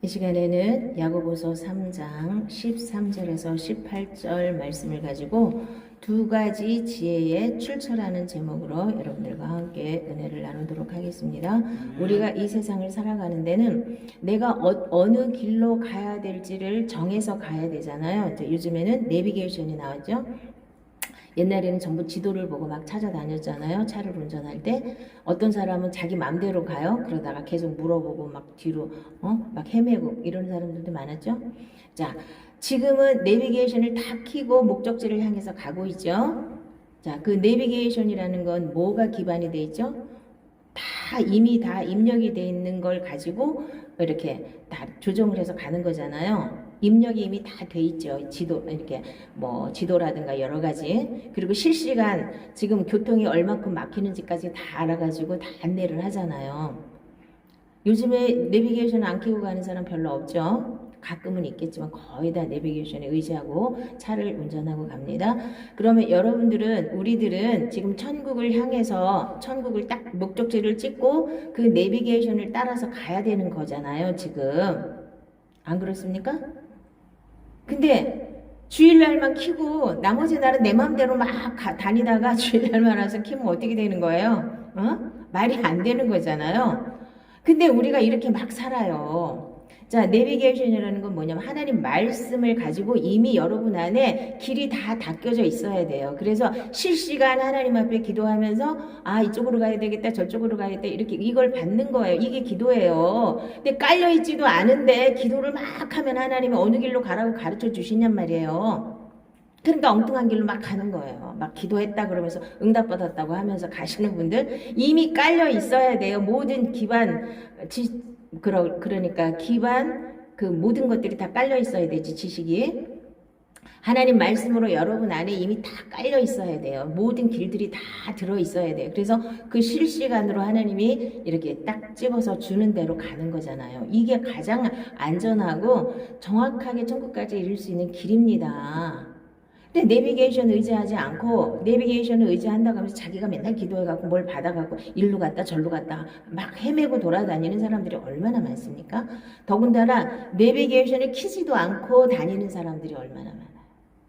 이 시간에는 야고보서 3장 13절에서 18절 말씀을 가지고 두 가지 지혜의 출처라는 제목으로 여러분들과 함께 은혜를 나누도록 하겠습니다. 우리가 이 세상을 살아가는 데는 내가 어느 길로 가야 될지를 정해서 가야 되잖아요. 요즘에는 내비게이션이 나왔죠. 옛날에는 전부 지도를 보고 막 찾아다녔잖아요. 차를 운전할 때 어떤 사람은 자기 맘대로 가요. 그러다가 계속 물어보고 막 뒤로 막 헤매고 이런 사람들도 많았죠. 자, 지금은 내비게이션을 다 켜고 목적지를 향해서 가고 있죠. 자, 그 내비게이션이라는 건 뭐가 기반이 돼 있죠? 이미 다 입력이 돼 있는 걸 가지고 이렇게 다 조정을 해서 가는 거잖아요. 입력이 이미 다 돼 있죠. 지도, 이렇게 뭐 지도라든가 여러 가지. 그리고 실시간 지금 교통이 얼마큼 막히는지까지 다 알아가지고 다 안내를 하잖아요. 요즘에 내비게이션 안 켜고 가는 사람 별로 없죠. 가끔은 있겠지만 거의 다 내비게이션에 의지하고 차를 운전하고 갑니다. 그러면 우리들은 지금 천국을 향해서 천국을 딱 목적지를 찍고 그 내비게이션을 따라서 가야 되는 거잖아요, 지금. 안 그렇습니까? 근데 주일날만 켜고 나머지 날은 내 맘대로 막 다니다가 주일날만 와서 켜면 어떻게 되는 거예요? 말이 안 되는 거잖아요. 근데 우리가 이렇게 막 살아요. 자, 내비게이션이라는 건 뭐냐면 하나님 말씀을 가지고 이미 여러분 안에 길이 다 닦여져 있어야 돼요. 그래서 실시간 하나님 앞에 기도하면서 이쪽으로 가야 되겠다, 저쪽으로 가야겠다 이렇게 이걸 받는 거예요. 이게 기도예요. 근데 깔려있지도 않은데 기도를 막 하면 하나님이 어느 길로 가라고 가르쳐 주시냔 말이에요. 그러니까 엉뚱한 길로 막 가는 거예요. 막 기도했다 그러면서 응답받았다고 하면서 가시는 분들 이미 깔려 있어야 돼요. 모든 그러니까 기반 그 모든 것들이 다 깔려 있어야 되지. 지식이 하나님 말씀으로 여러분 안에 이미 다 깔려 있어야 돼요. 모든 길들이 다 들어 있어야 돼요. 그래서 그 실시간으로 하나님이 이렇게 딱 집어서 주는 대로 가는 거잖아요. 이게 가장 안전하고 정확하게 천국까지 이룰 수 있는 길입니다. 근데 내비게이션 의지하지 않고 내비게이션을 의지한다고 하면서 자기가 맨날 기도해갖고 뭘 받아갖고 일로 갔다 절로 갔다 막 헤매고 돌아다니는 사람들이 얼마나 많습니까? 더군다나 내비게이션을 켜지도 않고 다니는 사람들이 얼마나 많아요.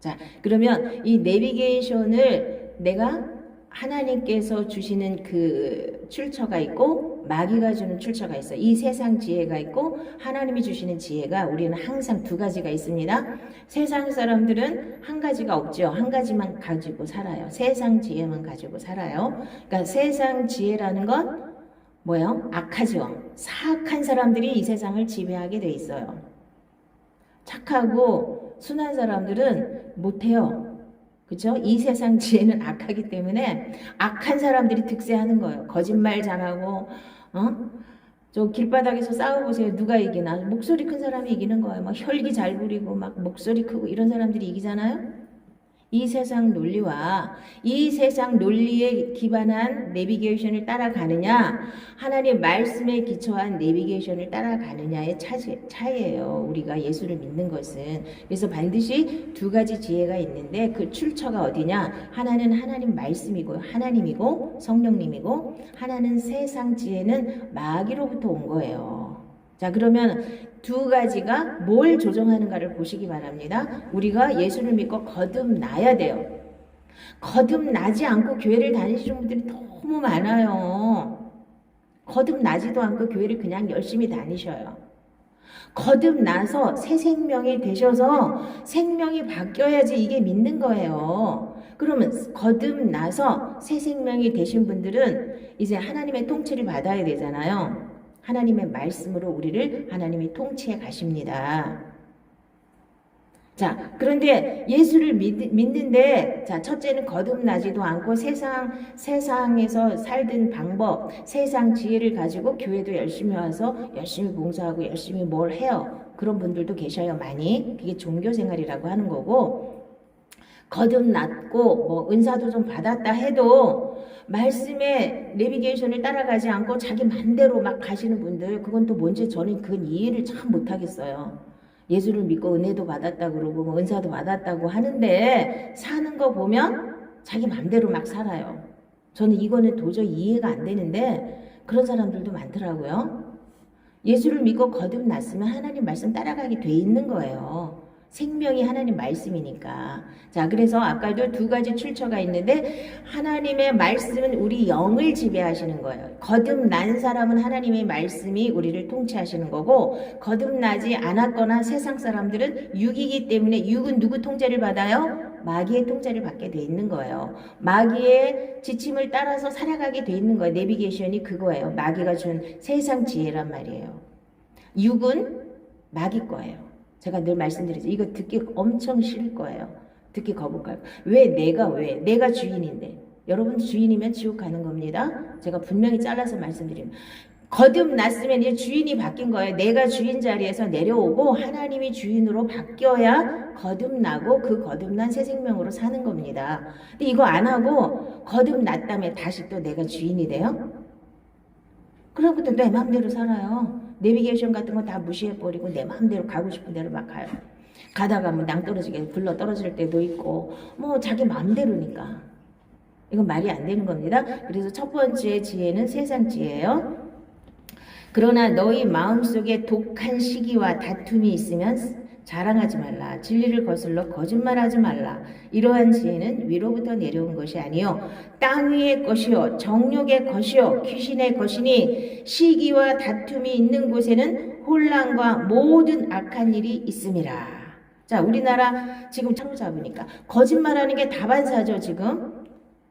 자, 그러면 이 내비게이션을 내가 하나님께서 주시는 그 출처가 있고 마귀가 주는 출처가 있어요. 이 세상 지혜가 있고 하나님이 주시는 지혜가 우리는 항상 두 가지가 있습니다. 세상 사람들은 한 가지가 없죠. 한 가지만 가지고 살아요. 세상 지혜만 가지고 살아요. 그러니까 세상 지혜라는 건 뭐예요? 악하죠. 사악한 사람들이 이 세상을 지배하게 돼 있어요. 착하고 순한 사람들은 못해요. 그렇죠? 이 세상 지혜는 악하기 때문에 악한 사람들이 득세하는 거예요. 거짓말 잘하고 저 길바닥에서 싸워보세요. 누가 이기나? 목소리 큰 사람이 이기는 거예요. 막 혈기 잘 부리고 막 목소리 크고 이런 사람들이 이기잖아요. 이 세상 논리에 기반한 내비게이션을 따라가느냐, 하나님 말씀에 기초한 내비게이션을 따라가느냐의 차이예요. 우리가 예수를 믿는 것은. 그래서 반드시 두 가지 지혜가 있는데 그 출처가 어디냐? 하나는 하나님 말씀이고 하나님이고 성령님이고, 하나는 세상 지혜는 마귀로부터 온 거예요. 자, 그러면 두 가지가 뭘 조정하는가를 보시기 바랍니다. 우리가 예수를 믿고 거듭나야 돼요. 거듭나지 않고 교회를 다니시는 분들이 너무 많아요. 거듭나지도 않고 교회를 그냥 열심히 다니셔요. 거듭나서 새 생명이 되셔서 생명이 바뀌어야지 이게 믿는 거예요. 그러면 거듭나서 새 생명이 되신 분들은 이제 하나님의 통치를 받아야 되잖아요. 하나님의 말씀으로 우리를 하나님이 통치해 가십니다. 자, 그런데 예수를 믿는데, 자, 첫째는 거듭나지도 않고 세상에서 살던 방법, 세상 지혜를 가지고 교회도 열심히 와서 열심히 봉사하고 열심히 뭘 해요. 그런 분들도 계셔요, 많이. 그게 종교 생활이라고 하는 거고, 거듭났고 뭐 은사도 좀 받았다 해도 말씀의 내비게이션을 따라가지 않고 자기 맘대로 막 가시는 분들, 그건 또 뭔지 저는 그건 이해를 참 못하겠어요. 예수를 믿고 은혜도 받았다 그러고 뭐 은사도 받았다고 하는데 사는 거 보면 자기 맘대로 막 살아요. 저는 이거는 도저히 이해가 안 되는데 그런 사람들도 많더라고요. 예수를 믿고 거듭났으면 하나님 말씀 따라가게 돼 있는 거예요. 생명이 하나님 말씀이니까. 자, 그래서 아까도 두 가지 출처가 있는데 하나님의 말씀은 우리 영을 지배하시는 거예요. 거듭난 사람은 하나님의 말씀이 우리를 통치하시는 거고, 거듭나지 않았거나 세상 사람들은 육이기 때문에, 육은 누구 통제를 받아요? 마귀의 통제를 받게 돼 있는 거예요. 마귀의 지침을 따라서 살아가게 돼 있는 거예요. 내비게이션이 그거예요. 마귀가 준 세상 지혜란 말이에요. 육은 마귀 거예요. 제가 늘 말씀드리죠. 이거 듣기 엄청 싫을 거예요. 듣기 거북할 거예요. 왜? 내가 주인인데. 여러분 주인이면 지옥 가는 겁니다. 제가 분명히 잘라서 말씀드립니다. 거듭났으면 이제 주인이 바뀐 거예요. 내가 주인 자리에서 내려오고 하나님이 주인으로 바뀌어야 거듭나고 그 거듭난 새 생명으로 사는 겁니다. 근데 이거 안 하고 거듭났다며 다시 또 내가 주인이 돼요? 그러고 또 내 마음대로 살아요. 내비게이션 같은 거 다 무시해버리고 내 마음대로 가고 싶은 대로 막 가요. 가다가 뭐 낭떠러지게 굴러 떨어질 때도 있고 뭐 자기 마음대로니까. 이건 말이 안 되는 겁니다. 그래서 첫 번째 지혜는 세상 지혜예요. 그러나 너희 마음속에 독한 시기와 다툼이 있으면 자랑하지 말라. 진리를 거슬러 거짓말하지 말라. 이러한 지혜는 위로부터 내려온 것이 아니요 땅 위의 것이요 정욕의 것이요 귀신의 것이니 시기와 다툼이 있는 곳에는 혼란과 모든 악한 일이 있음이라. 자, 우리나라 지금 창조 잡으니까 거짓말하는 게 다반사죠. 지금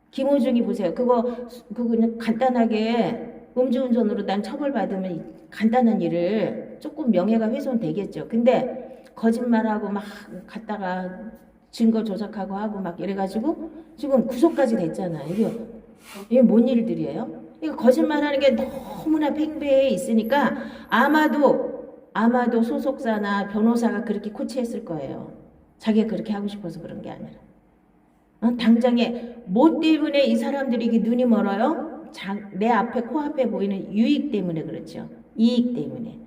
김호중이 보세요. 그거 그냥 간단하게 음주운전으로 난 처벌받으면 간단한 일을 조금 명예가 훼손되겠죠. 근데 거짓말하고 막 갔다가 증거 조작하고 하고 막 이래가지고 지금 구속까지 됐잖아요. 이게 뭔 일들이에요? 이거 거짓말하는 게 너무나 팽배해 있으니까 아마도 소속사나 변호사가 그렇게 코치했을 거예요. 자기가 그렇게 하고 싶어서 그런 게 아니라. 당장에 뭐 때문에 이 사람들이 이게 눈이 멀어요? 내 앞에 코앞에 보이는 유익 때문에 그렇죠. 이익 때문에.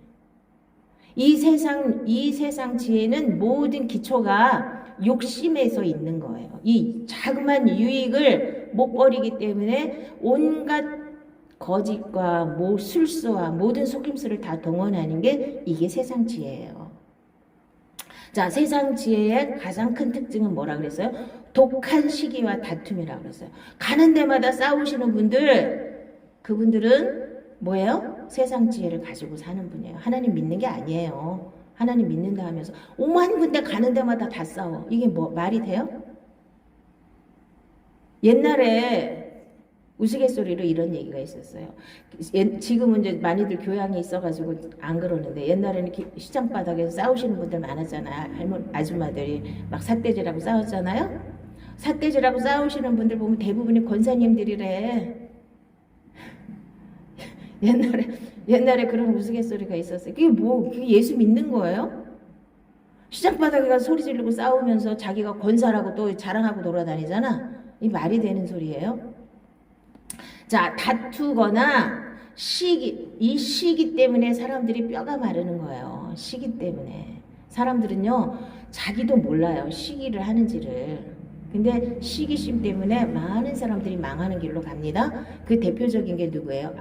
이 세상 지혜는 모든 기초가 욕심에서 있는 거예요. 이 자그만 유익을 못 버리기 때문에 온갖 거짓과 술수와 모든 속임수를 다 동원하는 게 이게 세상 지혜예요. 자, 세상 지혜의 가장 큰 특징은 뭐라 그랬어요? 독한 시기와 다툼이라고 그랬어요. 가는 데마다 싸우시는 분들, 그분들은 뭐예요? 세상 지혜를 가지고 사는 분이에요. 하나님 믿는 게 아니에요. 하나님 믿는다 하면서 오만 군데 가는 데마다 다 싸워. 이게 뭐 말이 돼요? 옛날에 우스갯소리로 이런 얘기가 있었어요. 지금은 이제 많이들 교양이 있어가지고 안 그러는데 옛날에는 이렇게 시장 바닥에서 싸우시는 분들 많았잖아요. 할머니 아줌마들이 막 삿대질하고 싸웠잖아요. 삿대질하고 싸우시는 분들 보면 대부분이 권사님들이래. 옛날에 그런 우스갯소리가 있었어요. 그게 예수 믿는 거예요? 시장 바닥에 가서 소리 지르고 싸우면서 자기가 권사라고 또 자랑하고 돌아다니잖아. 이 말이 되는 소리예요? 자, 다투거나 이 시기 때문에 사람들이 뼈가 마르는 거예요. 시기 때문에. 사람들은요, 자기도 몰라요. 시기를 하는지를. 근데 시기심 때문에 많은 사람들이 망하는 길로 갑니다. 그 대표적인 게 누구예요?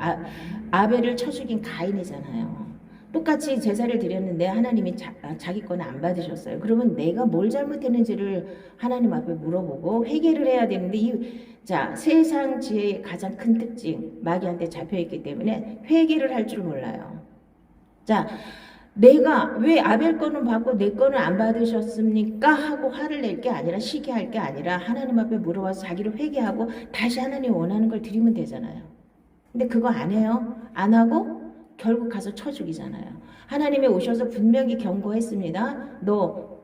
아벨을 쳐 죽인 가인이잖아요. 똑같이 제사를 드렸는데 하나님이 자기 거는 안 받으셨어요. 그러면 내가 뭘 잘못했는지를 하나님 앞에 물어보고 회개를 해야 되는데 자, 세상 지혜의 가장 큰 특징, 마귀한테 잡혀있기 때문에 회개를 할 줄 몰라요. 자, 내가 왜 아벨 거는 받고 내 거는 안 받으셨습니까? 하고 화를 낼 게 아니라 시기할 게 아니라 하나님 앞에 물어봐서 자기를 회개하고 다시 하나님 원하는 걸 드리면 되잖아요. 근데 그거 안 해요. 안 하고 결국 가서 쳐 죽이잖아요. 하나님이 오셔서 분명히 경고했습니다. 너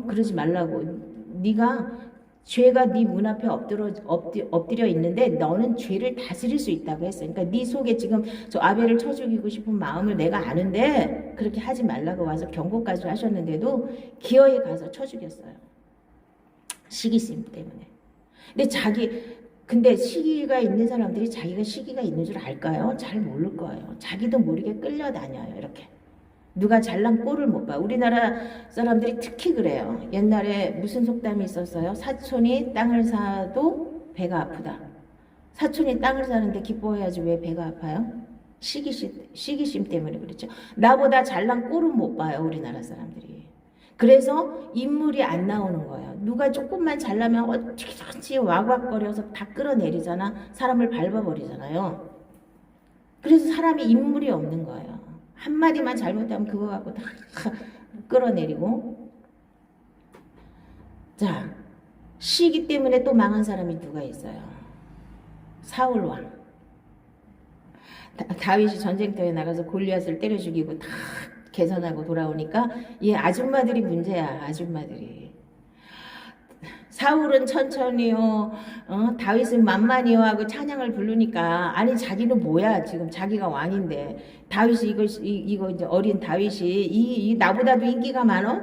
그러지 말라고. 네가 죄가 네 문 앞에 엎드려 있는데 너는 죄를 다스릴 수 있다고 했어요. 그러니까 네 속에 지금 저 아벨을 쳐 죽이고 싶은 마음을 내가 아는데 그렇게 하지 말라고 와서 경고까지 하셨는데도 기어이 가서 쳐 죽였어요. 시기심 때문에. 근데 시기가 있는 사람들이 자기가 시기가 있는 줄 알까요? 잘 모를 거예요. 자기도 모르게 끌려다녀요. 이렇게. 누가 잘난 꼴을 못 봐. 우리나라 사람들이 특히 그래요. 옛날에 무슨 속담이 있었어요? 사촌이 땅을 사도 배가 아프다. 사촌이 땅을 사는데 기뻐해야지 왜 배가 아파요? 시기심 때문에 그렇죠. 나보다 잘난 꼴은 못 봐요, 우리나라 사람들이. 그래서 인물이 안 나오는 거예요. 누가 조금만 잘나면 어찌 와곽거려서 다 끌어내리잖아. 사람을 밟아버리잖아요. 그래서 사람이 인물이 없는 거예요. 한마디만 잘못하면 그거 갖고 다 끌어내리고. 자, 시기 때문에 또 망한 사람이 누가 있어요? 사울왕. 다윗이 전쟁터에 나가서 골리앗을 때려 죽이고 다 개선하고 돌아오니까 이 아줌마들이 문제야. 아줌마들이. 사울은 천천히요, 다윗은 만만히요 하고 찬양을 부르니까, 아니 자기는 뭐야, 지금 자기가 왕인데 다윗이 이거 이제 어린 다윗이 이 나보다도 인기가 많어?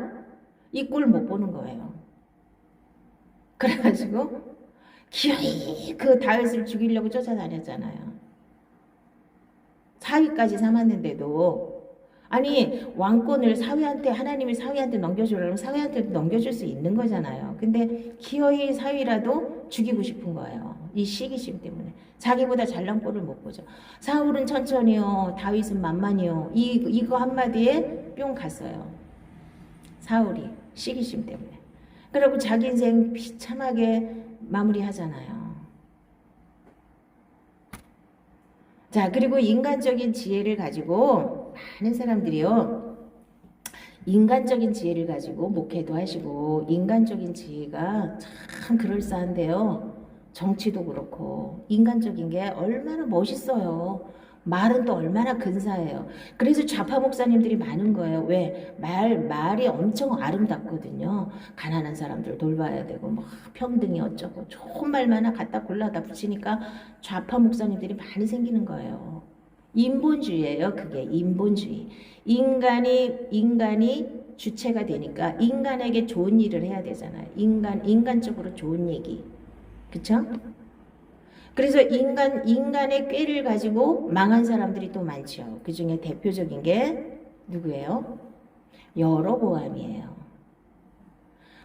이 꼴 못 보는 거예요. 그래가지고 기어이 그 다윗을 죽이려고 쫓아다녔잖아요. 사위까지 삼았는데도, 아니 왕권을 사위한테, 하나님이 사위한테 넘겨주려면 사위한테도 넘겨줄 수 있는 거잖아요. 근데 기어이 사위라도 죽이고 싶은 거예요. 이 시기심 때문에. 자기보다 잘난 꼴을 못 보죠. 사울은 천천히요, 다윗은 만만히요. 이거 한마디에 뿅 갔어요. 사울이 시기심 때문에. 그리고 자기 인생 비참하게 마무리하잖아요. 자, 그리고 인간적인 지혜를 가지고 많은 사람들이요, 인간적인 지혜를 가지고 목회도 하시고, 인간적인 지혜가 참 그럴싸한데요, 정치도 그렇고 인간적인 게 얼마나 멋있어요. 말은 또 얼마나 근사해요. 그래서 좌파 목사님들이 많은 거예요. 왜? 말이 엄청 아름답거든요. 가난한 사람들 돌봐야 되고 막 평등이 어쩌고 좋은 말만 갖다 골라다 붙이니까 좌파 목사님들이 많이 생기는 거예요. 인본주의예요. 그게 인본주의. 인간이 주체가 되니까 인간에게 좋은 일을 해야 되잖아요. 인간적으로 좋은 얘기. 그쵸? 그래서 인간의 꾀를 가지고 망한 사람들이 또 많죠. 그 중에 대표적인 게 누구예요? 여로보암이에요.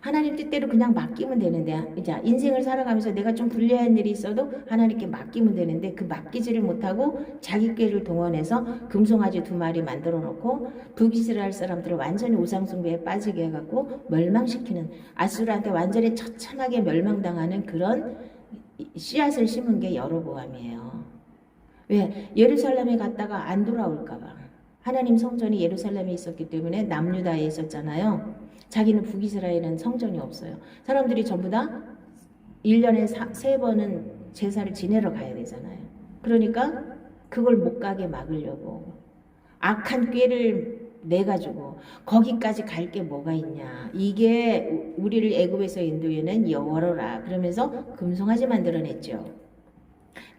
하나님 뜻대로 그냥 맡기면 되는데, 이제 인생을 살아가면서 내가 좀 불리한 일이 있어도 하나님께 맡기면 되는데, 그 맡기지를 못하고 자기 꾀를 동원해서 금송아지 2마리 만들어 놓고 북이스라엘 할 사람들을 완전히 우상숭배에 빠지게 해갖고 멸망시키는, 아수르한테 완전히 처참하게 멸망당하는 그런 씨앗을 심은 게 여로보암이에요. 왜? 예루살렘에 갔다가 안 돌아올까봐. 하나님 성전이 예루살렘에 있었기 때문에 남유다에 있었잖아요. 자기는 북이스라엘은 성전이 없어요. 사람들이 전부 다 1년에 3번은 제사를 지내러 가야 되잖아요. 그러니까 그걸 못 가게 막으려고 악한 꾀를 내가지고 거기까지 갈 게 뭐가 있냐. 이게 우리를 애굽에서 인도해낸 여호와라. 그러면서 금송아지 만들어냈죠.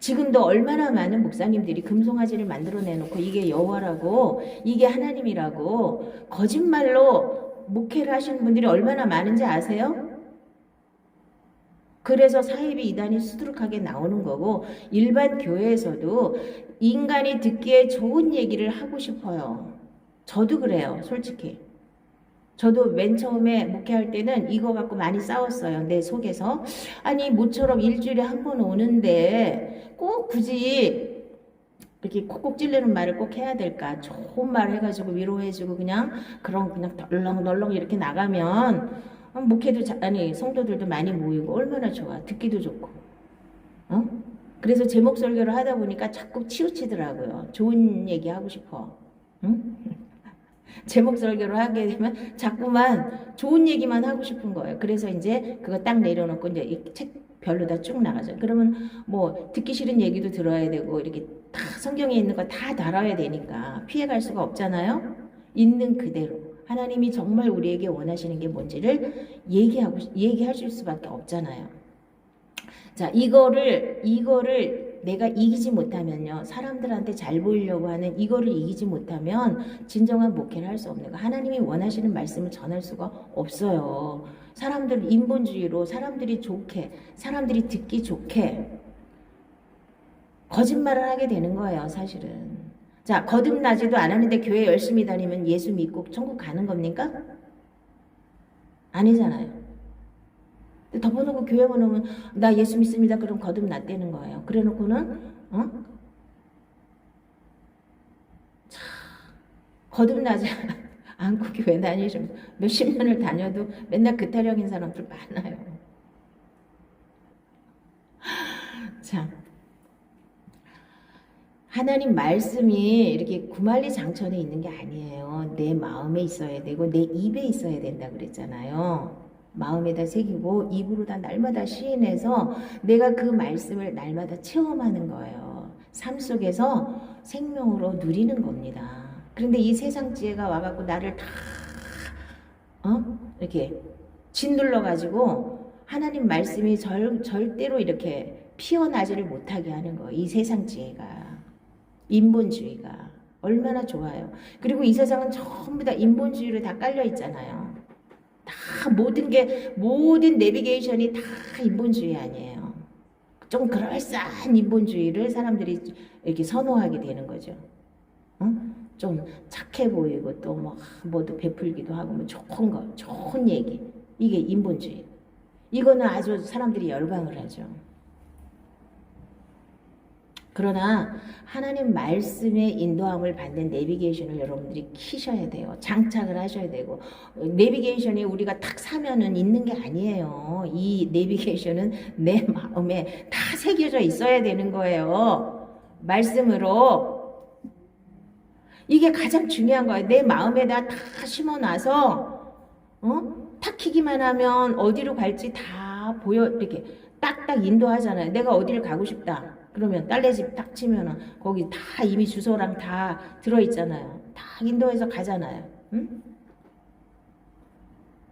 지금도 얼마나 많은 목사님들이 금송아지를 만들어내놓고 이게 여호와라고, 이게 하나님이라고 거짓말로 목회를 하시는 분들이 얼마나 많은지 아세요? 그래서 사이비 이단이 수두룩하게 나오는 거고, 일반 교회에서도 인간이 듣기에 좋은 얘기를 하고 싶어요. 저도 그래요, 솔직히. 저도 맨 처음에 목회할 때는 이거 갖고 많이 싸웠어요, 내 속에서. 아니 모처럼 일주일에 한 번 오는데 꼭 굳이 이렇게 콕콕 찔리는 말을 꼭 해야 될까? 좋은 말 해가지고 위로해주고 그냥 덜렁덜렁 이렇게 나가면 목회도 아니 성도들도 많이 모이고 얼마나 좋아. 듣기도 좋고. 그래서 제목 설교를 하다 보니까 자꾸 치우치더라고요. 좋은 얘기 하고 싶어. 응? 제목 설교를 하게 되면 자꾸만 좋은 얘기만 하고 싶은 거예요. 그래서 이제 그거 딱 내려놓고 이제 이 책 별로 다 쭉 나가죠. 그러면 뭐 듣기 싫은 얘기도 들어야 되고 이렇게 다 성경에 있는 거 다 다뤄야 되니까 피해갈 수가 없잖아요. 있는 그대로 하나님이 정말 우리에게 원하시는 게 뭔지를 얘기하실 수밖에 없잖아요. 자, 이거를 내가 이기지 못하면요, 사람들한테 잘 보이려고 하는 이거를 이기지 못하면 진정한 목회를 할 수 없는 거. 하나님이 원하시는 말씀을 전할 수가 없어요. 사람들 인본주의로 사람들이 좋게, 사람들이 듣기 좋게 거짓말을 하게 되는 거예요, 사실은. 자, 거듭나지도 않았는데 교회 열심히 다니면 예수 믿고 천국 가는 겁니까? 아니잖아요. 덮어놓고 교회만 오면 나 예수 믿습니다. 그럼 거듭났다는 거예요. 그래놓고는 거듭나지 않고 교회 다니시면 몇십 년을 다녀도 맨날 그 타령인 사람들 많아요. 자, 하나님 말씀이 이렇게 구만리장천에 있는 게 아니에요. 내 마음에 있어야 되고 내 입에 있어야 된다 그랬잖아요. 마음에다 새기고 입으로 다 날마다 시인해서 내가 그 말씀을 날마다 체험하는 거예요. 삶 속에서 생명으로 누리는 겁니다. 그런데 이 세상 지혜가 와갖고 나를 다 이렇게 짓눌러 가지고 하나님 말씀이 절대로 이렇게 피어나지를 못하게 하는 거예요. 이 세상 지혜가. 인본주의가 얼마나 좋아요. 그리고 이 세상은 전부 다 인본주의로 다 깔려 있잖아요. 다 모든 내비게이션이 다 인본주의 아니에요. 좀 그럴싸한 인본주의를 사람들이 이렇게 선호하게 되는 거죠. 좀 착해 보이고 또 뭐도 베풀기도 하고 뭐 좋은 얘기. 이게 인본주의. 이거는 아주 사람들이 열광을 하죠. 그러나 하나님 말씀의 인도함을 받는 내비게이션을 여러분들이 키셔야 돼요. 장착을 하셔야 되고, 내비게이션이 우리가 탁 사면은 있는 게 아니에요. 이 내비게이션은 내 마음에 다 새겨져 있어야 되는 거예요. 말씀으로. 이게 가장 중요한 거예요. 내 마음에다 다 심어놔서 탁 키기만 하면 어디로 갈지 다 이렇게 딱딱 인도하잖아요. 내가 어디를 가고 싶다. 그러면 딸내집 딱 치면은 거기 다 이미 주소랑 다 들어있잖아요. 다 인도해서 가잖아요. 응?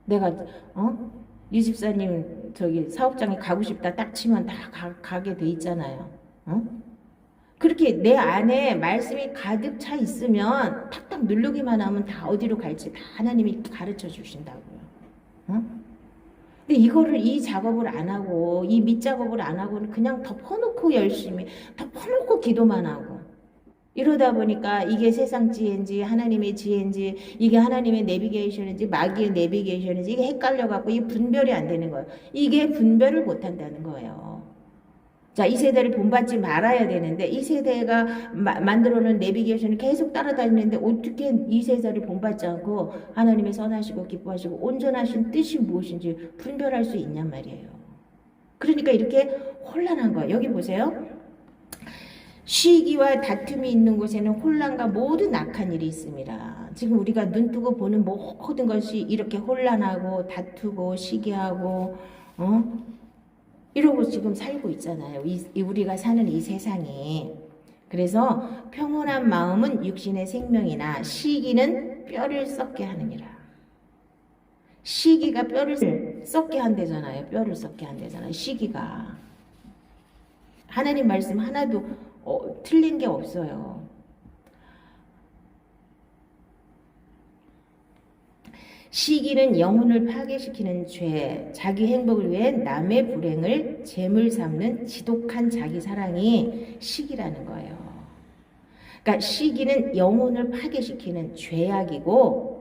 내가 유 집사님 저기 사업장에 가고 싶다 딱 치면 다 가게 돼 있잖아요. 그렇게 내 안에 말씀이 가득 차 있으면 탁탁 누르기만 하면 다 어디로 갈지 다 하나님이 가르쳐 주신다고요. 근데 이 작업을 안 하고, 이 밑작업을 안 하고는 그냥 덮어놓고 열심히, 덮어놓고 기도만 하고. 이러다 보니까 이게 세상 지혜인지, 하나님의 지혜인지, 이게 하나님의 내비게이션인지, 마귀의 내비게이션인지, 이게 헷갈려갖고 이 분별이 안 되는 거예요. 이게 분별을 못 한다는 거예요. 자, 이 세대를 본받지 말아야 되는데, 이 세대가 만들어 놓은 내비게이션을 계속 따라다니는데, 어떻게 이 세대를 본받지 않고 하나님의 선하시고 기뻐하시고 온전하신 뜻이 무엇인지 분별할 수 있냔 말이에요. 그러니까 이렇게 혼란한 거예요. 여기 보세요. 시기와 다툼이 있는 곳에는 혼란과 모든 악한 일이 있습니다. 지금 우리가 눈 뜨고 보는 모든 것이 이렇게 혼란하고 다투고 시기하고 이러고 지금 살고 있잖아요. 우리가 사는 이 세상이. 그래서 평온한 마음은 육신의 생명이나 시기는 뼈를 썩게 하느니라. 시기가 뼈를 썩게 한대잖아요. 뼈를 썩게 한대잖아요. 시기가. 하나님 말씀 하나도 틀린 게 없어요. 시기는 영혼을 파괴시키는 죄, 자기 행복을 위해 남의 불행을 재물 삼는 지독한 자기 사랑이 시기라는 거예요. 그러니까 시기는 영혼을 파괴시키는 죄악이고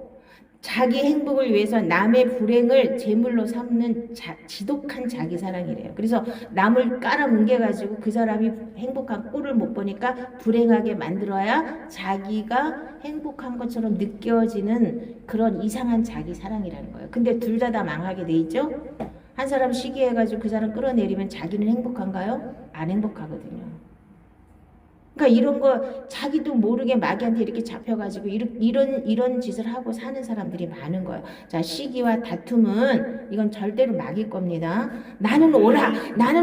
자기 행복을 위해서 남의 불행을 재물로 삼는 지독한 자기 사랑이래요. 그래서 남을 깔아뭉개가지고 그 사람이 행복한 꼴을 못 보니까 불행하게 만들어야 자기가 행복한 것처럼 느껴지는 그런 이상한 자기 사랑이라는 거예요. 근데 둘 다 망하게 돼 있죠? 한 사람 시기해가지고 그 사람 끌어내리면 자기는 행복한가요? 안 행복하거든요. 그러니까 이런 거 자기도 모르게 마귀한테 이렇게 잡혀가지고 이런 짓을 하고 사는 사람들이 많은 거예요. 자, 시기와 다툼은 이건 절대로 마귀 겁니다. 나는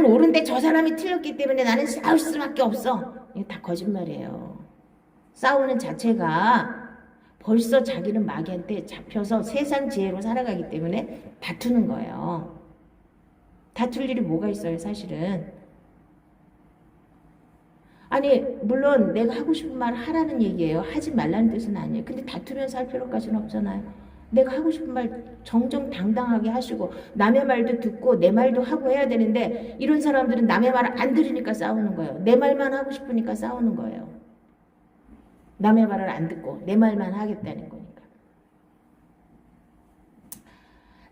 옳은데 저 사람이 틀렸기 때문에 나는 싸울 수밖에 없어. 이거 다 거짓말이에요. 싸우는 자체가 벌써 자기는 마귀한테 잡혀서 세상 지혜로 살아가기 때문에 다투는 거예요. 다툴 일이 뭐가 있어요, 사실은. 아니 물론 내가 하고 싶은 말 하라는 얘기예요. 하지 말라는 뜻은 아니에요. 근데 다투면서 할 필요까지는 없잖아요. 내가 하고 싶은 말 정정당당하게 하시고 남의 말도 듣고 내 말도 하고 해야 되는데 이런 사람들은 남의 말을 안 들으니까 싸우는 거예요. 내 말만 하고 싶으니까 싸우는 거예요. 남의 말을 안 듣고 내 말만 하겠다는 거니까.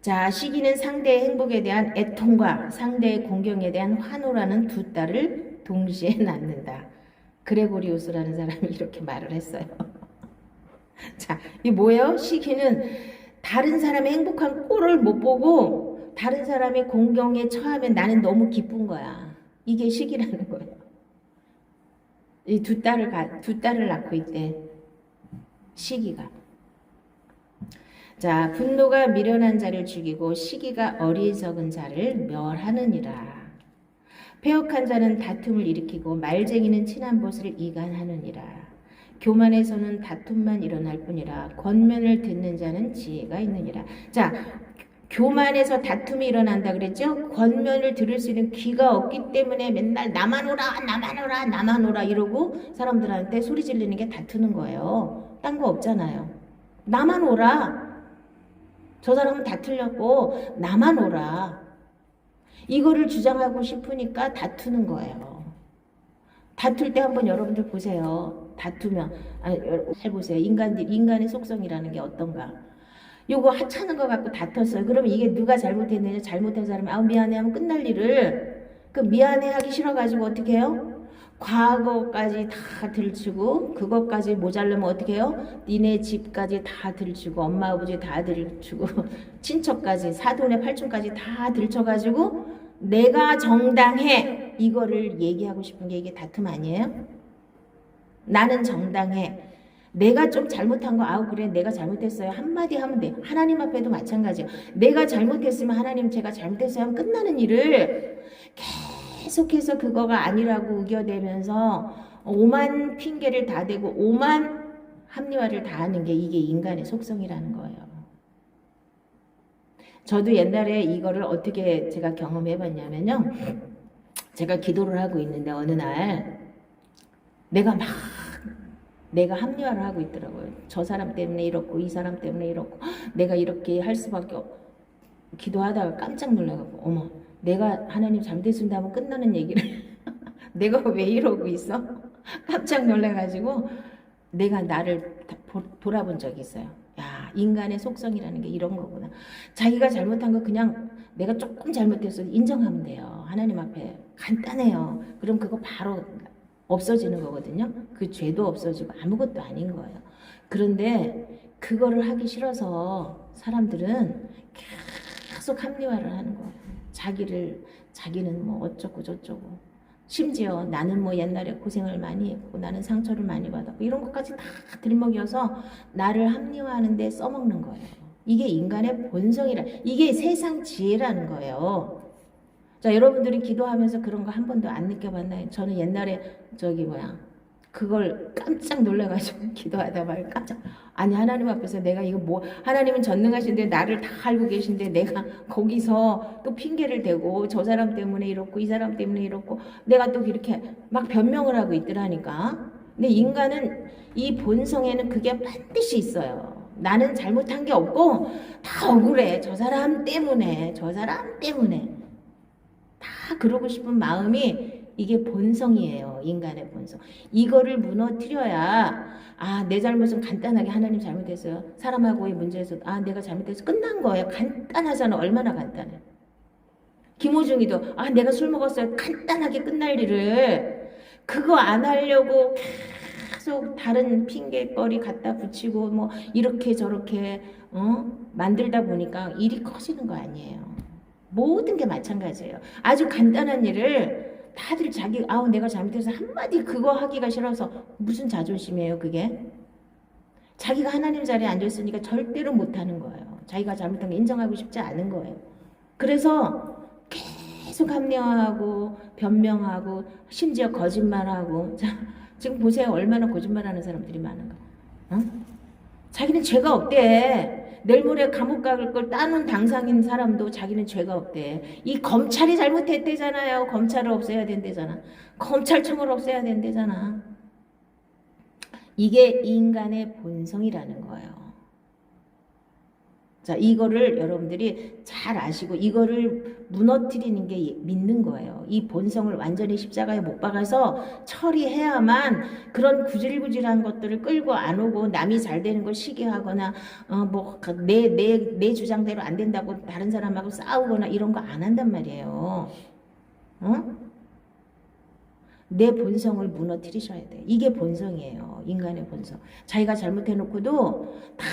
자, 시기는 상대의 행복에 대한 애통과 상대의 공경에 대한 환호라는 두 딸을 동시에 낳는다. 그레고리우스라는 사람이 이렇게 말을 했어요. 자, 이 뭐예요? 시기는 다른 사람의 행복한 꼴을 못 보고 다른 사람의 공경에 처하면 나는 너무 기쁜 거야. 이게 시기라는 거예요. 이 두 딸을 낳고 있대. 시기가. 자, 분노가 미련한 자를 죽이고 시기가 어리석은 자를 멸하느니라. 패역한 자는 다툼을 일으키고 말쟁이는 친한 벗을 이간하느니라. 교만에서는 다툼만 일어날 뿐이라 권면을 듣는 자는 지혜가 있느니라. 자, 교만에서 다툼이 일어난다 그랬죠? 권면을 들을 수 있는 귀가 없기 때문에 맨날 나만 오라 나만 오라 나만 오라 이러고 사람들한테 소리 지르는 게 다투는 거예요. 딴 거 없잖아요. 나만 오라. 저 사람은 다 틀렸고 나만 오라. 이거를 주장하고 싶으니까 다투는 거예요. 다툴 때 한번 여러분들 보세요. 다투면 잘 보세요. 인간의 속성이라는 게 어떤가. 요거 하찮은 거 갖고 다퉜어요. 그러면 이게 누가 잘못했느냐. 잘못한 사람이 미안해 하면 끝날 일을 그 미안해 하기 싫어가지고 어떻게 해요? 과거까지 다 들추고 그것까지 모자르면 어떻게 해요? 니네 집까지 다 들추고 엄마 아버지 다 들추고 친척까지 사돈의 팔촌까지 다 들춰가지고 내가 정당해 이거를 얘기하고 싶은 게 이게 다툼 아니에요? 나는 정당해. 내가 좀 잘못한 거 그래 내가 잘못했어요 한마디 하면 돼. 하나님 앞에도 마찬가지야. 내가 잘못했으면 하나님 제가 잘못했어요 하면 끝나는 일을 계속해서 그거가 아니라고 우겨대면서 오만 핑계를 다 대고 오만 합리화를 다 하는 게 이게 인간의 속성이라는 거예요. 저도 옛날에 이거를 어떻게 제가 경험해봤냐면요. 제가 기도를 하고 있는데 어느 날 내가 합리화를 하고 있더라고요. 저 사람 때문에 이렇고 이 사람 때문에 이렇고 내가 이렇게 할 수밖에 기도하다가 깜짝 놀라갖고 어머 내가 하나님 잘못했습니다 하면 끝나는 얘기를 내가 왜 이러고 있어? 깜짝 놀라가지고 내가 나를 돌아본 적이 있어요. 야, 인간의 속성이라는 게 이런 거구나. 자기가 잘못한 거 그냥 내가 조금 잘못했어 인정하면 돼요. 하나님 앞에 간단해요. 그럼 그거 바로 없어지는 거거든요. 그 죄도 없어지고 아무것도 아닌 거예요. 그런데 그거를 하기 싫어서 사람들은 계속 합리화를 하는 거예요. 자기는 뭐 어쩌고 저쩌고 심지어 나는 뭐 옛날에 고생을 많이 했고 나는 상처를 많이 받았고 이런 것까지 다 들먹여서 나를 합리화하는 데 써먹는 거예요. 이게 인간의 본성이라 이게 세상 지혜라는 거예요. 자, 여러분들이 기도하면서 그런 거 한 번도 안 느껴봤나요? 저는 옛날에 그걸 깜짝 놀라가지고 기도하다 말 아니 하나님 앞에서 내가 이거 뭐 하나님은 전능하신데 나를 다 알고 계신데 내가 거기서 또 핑계를 대고 저 사람 때문에 이렇고 이 사람 때문에 이렇고 내가 또 이렇게 막 변명을 하고 있더라니까. 근데 인간은 이 본성에는 그게 반드시 있어요. 나는 잘못한 게 없고 다 억울해. 저 사람 때문에 다 그러고 싶은 마음이 이게 본성이에요. 인간의 본성. 이거를 무너뜨려야 내 잘못은 간단하게 하나님 잘못했어요. 사람하고의 문제에서 내가 잘못해서 끝난 거예요. 간단하잖아. 얼마나 간단해. 김호중이도 내가 술 먹었어요. 간단하게 끝날 일을 그거 안 하려고 계속 다른 핑계거리 갖다 붙이고 뭐 이렇게 저렇게 만들다 보니까 일이 커지는 거 아니에요. 모든 게 마찬가지예요. 아주 간단한 일을 다들 내가 잘못해서 한마디 그거 하기가 싫어서 무슨 자존심이에요 그게? 자기가 하나님 자리에 앉았으니까 절대로 못하는 거예요. 자기가 잘못한 게 인정하고 싶지 않은 거예요. 그래서 계속 합리화하고 변명하고 심지어 거짓말하고 자, 지금 보세요. 얼마나 거짓말하는 사람들이 많은가. 자기는 죄가 없대. 내일 모레 감옥 갈 걸 따놓은 당상인 사람도 자기는 죄가 없대. 이 검찰이 잘못했대잖아요. 검찰을 없애야 된대잖아. 검찰청을 없애야 된대잖아. 이게 인간의 본성이라는 거예요. 자, 이거를 여러분들이 잘 아시고 이거를 무너뜨리는 게 믿는 거예요. 이 본성을 완전히 십자가에 못 박아서 처리해야만 그런 구질구질한 것들을 끌고 안 오고 남이 잘 되는 걸 시기하거나 내 주장대로 안 된다고 다른 사람하고 싸우거나 이런 거 안 한단 말이에요. 내 본성을 무너뜨리셔야 돼. 이게 본성이에요. 인간의 본성. 자기가 잘못해놓고도 다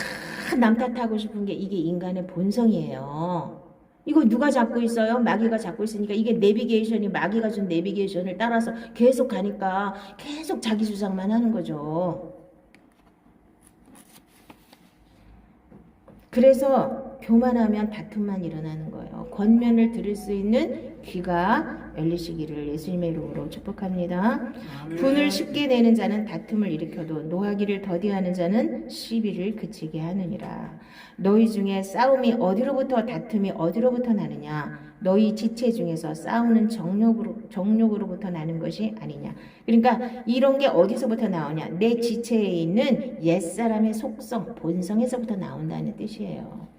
남 탓하고 싶은 게 이게 인간의 본성이에요. 이거 누가 잡고 있어요? 마귀가 잡고 있으니까 이게 내비게이션이 마귀가 준 내비게이션을 따라서 계속 가니까 계속 자기 주장만 하는 거죠. 그래서 교만하면 다툼만 일어나는 거예요. 권면을 들을 수 있는 귀가 열리시기를 예수님의 이름으로 축복합니다. 분을 쉽게 내는 자는 다툼을 일으켜도 노하기를 더디하는 자는 시비를 그치게 하느니라. 너희 중에 싸움이 어디로부터 다툼이 어디로부터 나느냐? 너희 지체 중에서 싸우는 정욕으로부터 나는 것이 아니냐? 그러니까 이런 게 어디서부터 나오냐? 내 지체에 있는 옛사람의 속성, 본성에서부터 나온다는 뜻이에요.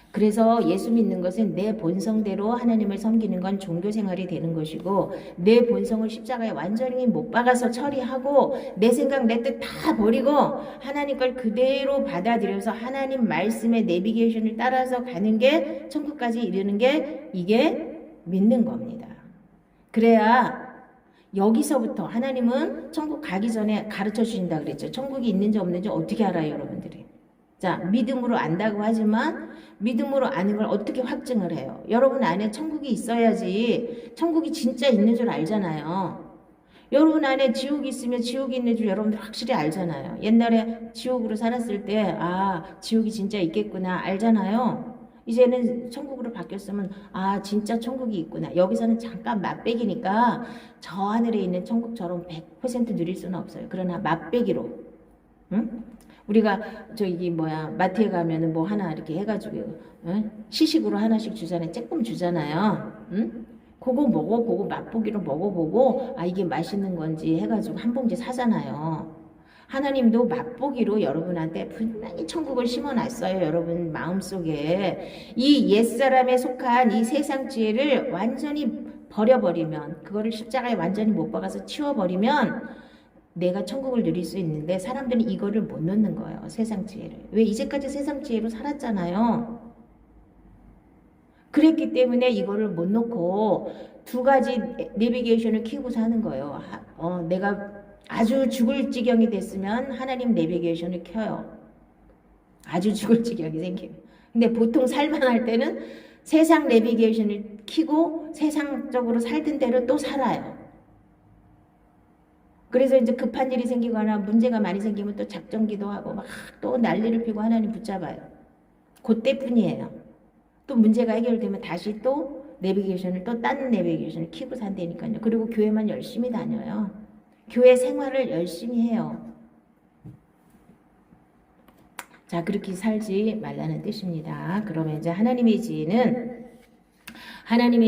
그래서 예수 믿는 것은 내 본성대로 하나님을 섬기는 건 종교 생활이 되는 것이고, 내 본성을 십자가에 완전히 못 박아서 처리하고 내 생각 내 뜻 다 버리고 하나님 걸 그대로 받아들여서 하나님 말씀의 내비게이션을 따라서 가는 게 천국까지 이르는 게 이게 믿는 겁니다. 그래야 여기서부터 하나님은 천국 가기 전에 가르쳐 주신다 그랬죠. 천국이 있는지 없는지 어떻게 알아요, 여러분들이? 자, 믿음으로 안다고 하지만 믿음으로 아는 걸 어떻게 확증을 해요? 여러분 안에 천국이 있어야지 천국이 진짜 있는 줄 알잖아요. 여러분 안에 지옥이 있으면 지옥이 있는 줄 여러분들 확실히 알잖아요. 옛날에 지옥으로 살았을 때 지옥이 진짜 있겠구나 알잖아요. 이제는 천국으로 바뀌었으면 진짜 천국이 있구나. 여기서는 잠깐 맛배기니까 저 하늘에 있는 천국처럼 100% 누릴 수는 없어요. 그러나 맛배기로, 응? 우리가 마트에 가면은 뭐 하나 이렇게 해가지고 시식으로 하나씩 주잖아요. 조금 주잖아요. 응? 그거 먹어보고 맛보기로 먹어보고 이게 맛있는 건지 해가지고 한 봉지 사잖아요. 하나님도 맛보기로 여러분한테 분명히 천국을 심어놨어요. 여러분 마음속에 이 옛사람에 속한 이 세상 지혜를 완전히 버려버리면, 그거를 십자가에 완전히 못 박아서 치워버리면 내가 천국을 누릴 수 있는데 사람들은 이거를 못 넣는 거예요. 세상 지혜를. 왜? 이제까지 세상 지혜로 살았잖아요. 그랬기 때문에 이거를 못 넣고 두 가지 내비게이션을 키고 사는 거예요. 내가 아주 죽을 지경이 됐으면 하나님 내비게이션을 켜요. 아주 죽을 지경이 생기면. 근데 보통 살만할 때는 세상 내비게이션을 켜고 세상적으로 살던 대로 또 살아요. 그래서 이제 급한 일이 생기거나 문제가 많이 생기면 또 작정기도 하고 막 또 난리를 피고 하나님 붙잡아요. 그때뿐이에요. 또 문제가 해결되면 다시 또 내비게이션을 또 딴 내비게이션을 켜고 산다니까요. 그리고 교회만 열심히 다녀요. 교회 생활을 열심히 해요. 자, 그렇게 살지 말라는 뜻입니다. 그러면 이제 하나님의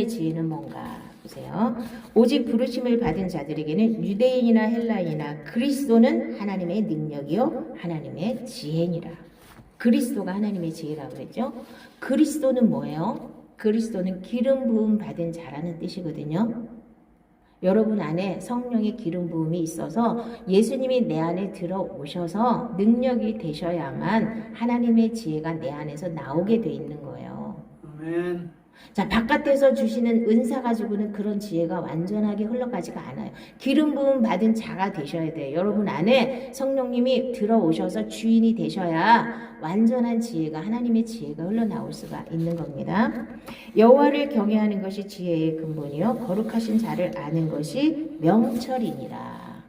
지혜는 뭔가 보세요. 오직 부르심을 받은 자들에게는 유대인이나 헬라인이나 그리스도는 하나님의 능력이요 하나님의 지혜니라. 그리스도가 하나님의 지혜라고 그랬죠. 그리스도는 뭐예요? 그리스도는 기름 부음 받은 자라는 뜻이거든요. 여러분 안에 성령의 기름 부음이 있어서 예수님이 내 안에 들어오셔서 능력이 되셔야만 하나님의 지혜가 내 안에서 나오게 돼 있는 거예요. 아멘. 자, 바깥에서 주시는 은사 가지고는 그런 지혜가 완전하게 흘러가지가 않아요. 기름 부음 받은 자가 되셔야 돼요. 여러분 안에 성령님이 들어오셔서 주인이 되셔야 완전한 지혜가, 하나님의 지혜가 흘러나올 수가 있는 겁니다. 여호와를 경외하는 것이 지혜의 근본이요 거룩하신 자를 아는 것이 명철이니라.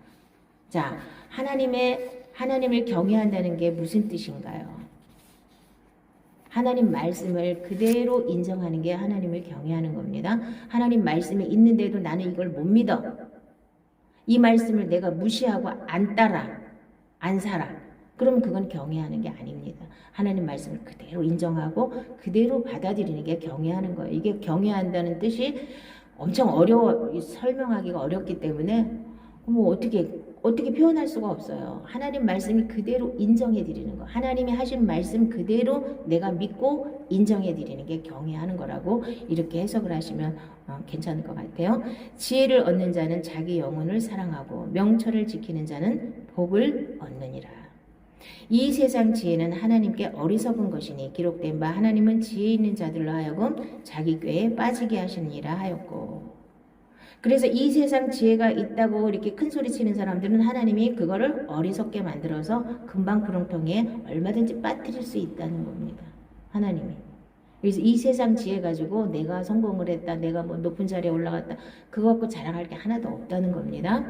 자, 하나님을 경외한다는 게 무슨 뜻인가요? 하나님 말씀을 그대로 인정하는 게 하나님을 경외하는 겁니다. 하나님 말씀이 있는데도 나는 이걸 못 믿어. 이 말씀을 내가 무시하고 안 따라, 안 살아. 그럼 그건 경외하는 게 아닙니다. 하나님 말씀을 그대로 인정하고 그대로 받아들이는 게 경외하는 거예요. 이게 경외한다는 뜻이 엄청 설명하기가 어렵기 때문에 어떻게 표현할 수가 없어요. 하나님 말씀을 그대로 인정해 드리는 거. 하나님이 하신 말씀 그대로 내가 믿고 인정해 드리는 게 경외하는 거라고 이렇게 해석을 하시면 괜찮을 것 같아요. 지혜를 얻는 자는 자기 영혼을 사랑하고 명철을 지키는 자는 복을 얻느니라. 이 세상 지혜는 하나님께 어리석은 것이니 기록된 바 하나님은 지혜 있는 자들로 하여금 자기 꾀에 빠지게 하시느니라 하였고. 그래서 이 세상 지혜가 있다고 이렇게 큰 소리 치는 사람들은 하나님이 그거를 어리석게 만들어서 금방 구렁텅이에 얼마든지 빠뜨릴 수 있다는 겁니다. 하나님이. 그래서 이 세상 지혜 가지고 내가 성공을 했다, 내가 뭐 높은 자리에 올라갔다, 그거 갖고 자랑할 게 하나도 없다는 겁니다.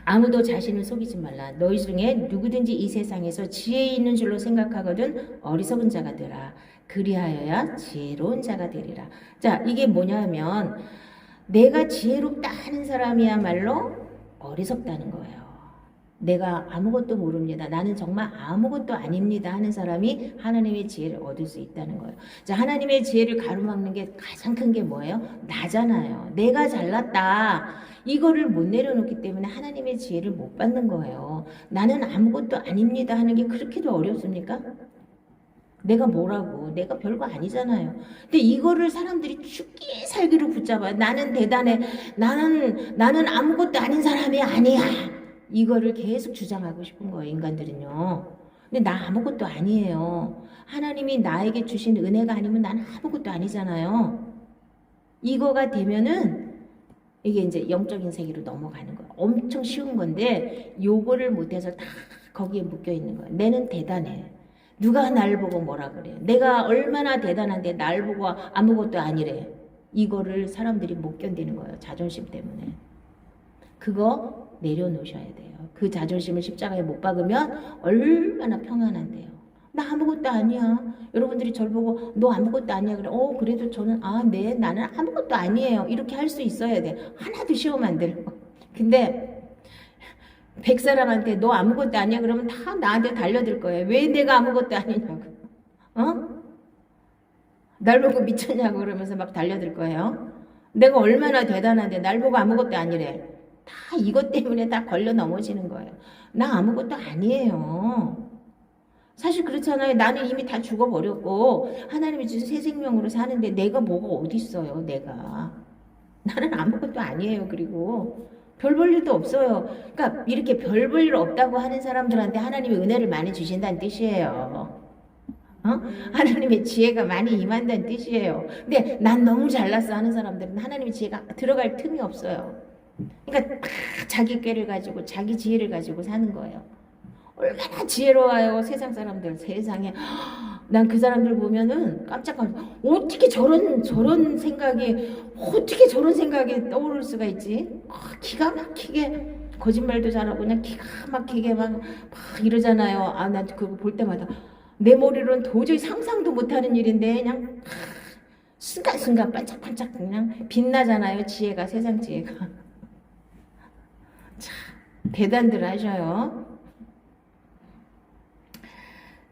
아무도 자신을 속이지 말라. 너희 중에 누구든지 이 세상에서 지혜 있는 줄로 생각하거든 어리석은 자가 되라. 그리하여야 지혜로운 자가 되리라. 자, 이게 뭐냐면 내가 지혜롭다 하는 사람이야말로 어리석다는 거예요. 내가 아무것도 모릅니다. 나는 정말 아무것도 아닙니다 하는 사람이 하나님의 지혜를 얻을 수 있다는 거예요. 자, 하나님의 지혜를 가로막는 게 가장 큰 게 뭐예요? 나잖아요. 내가 잘났다. 이거를 못 내려놓기 때문에 하나님의 지혜를 못 받는 거예요. 나는 아무것도 아닙니다 하는 게 그렇게도 어렵습니까? 내가 뭐라고? 내가 별거 아니잖아요. 근데 이거를 사람들이 죽기 살기로 붙잡아요. 나는 대단해. 나는 아무것도 아닌 사람이 아니야. 이거를 계속 주장하고 싶은 거예요, 인간들은요. 근데 나 아무것도 아니에요. 하나님이 나에게 주신 은혜가 아니면 나는 아무것도 아니잖아요. 이거가 되면은 이게 이제 영적인 세계로 넘어가는 거예요. 엄청 쉬운 건데 요거를 못해서 다 거기에 묶여 있는 거예요. 내는 대단해. 누가 날 보고 뭐라 그래. 내가 얼마나 대단한데 날 보고 아무것도 아니래. 이거를 사람들이 못 견디는 거예요. 자존심 때문에. 그거 내려놓으셔야 돼요. 그 자존심을 십자가에 못 박으면 얼마나 평안한데요. 나 아무것도 아니야. 여러분들이 저를 보고 너 아무것도 아니야. 그래. 그래도 저는 네, 나는 아무것도 아니에요. 이렇게 할 수 있어야 돼. 하나도 시험 안 들고. 근데 100사람한테 너 아무것도 아니야 그러면 다 나한테 달려들 거예요. 왜 내가 아무것도 아니냐고. 날 보고 미쳤냐고 그러면서 막 달려들 거예요. 내가 얼마나 대단한데 날 보고 아무것도 아니래. 다 이것 때문에 다 걸려 넘어지는 거예요. 나 아무것도 아니에요. 사실 그렇잖아요. 나는 이미 다 죽어버렸고 하나님이 주신 새 생명으로 사는데 내가 뭐가 어디 있어요. 내가. 나는 아무것도 아니에요. 그리고 별 볼 일도 없어요. 그러니까 이렇게 별 볼 일 없다고 하는 사람들한테 하나님이 은혜를 많이 주신다는 뜻이에요. 하나님의 지혜가 많이 임한다는 뜻이에요. 근데 난 너무 잘났어 하는 사람들은 하나님의 지혜가 들어갈 틈이 없어요. 그러니까 다 자기 꾀를 가지고 자기 지혜를 가지고 사는 거예요. 얼마나 지혜로워요 세상 사람들. 세상에 난 그 사람들 보면은 깜짝깜짝 어떻게 저런 생각이 떠오를 수가 있지. 기가 막히게 거짓말도 잘하고 그냥 기가 막히게 막 이러잖아요. 나 그거 볼 때마다 내 머리로는 도저히 상상도 못하는 일인데 그냥 순간순간 반짝반짝 그냥 빛나잖아요. 지혜가, 세상 지혜가. 참 대단들 하셔요.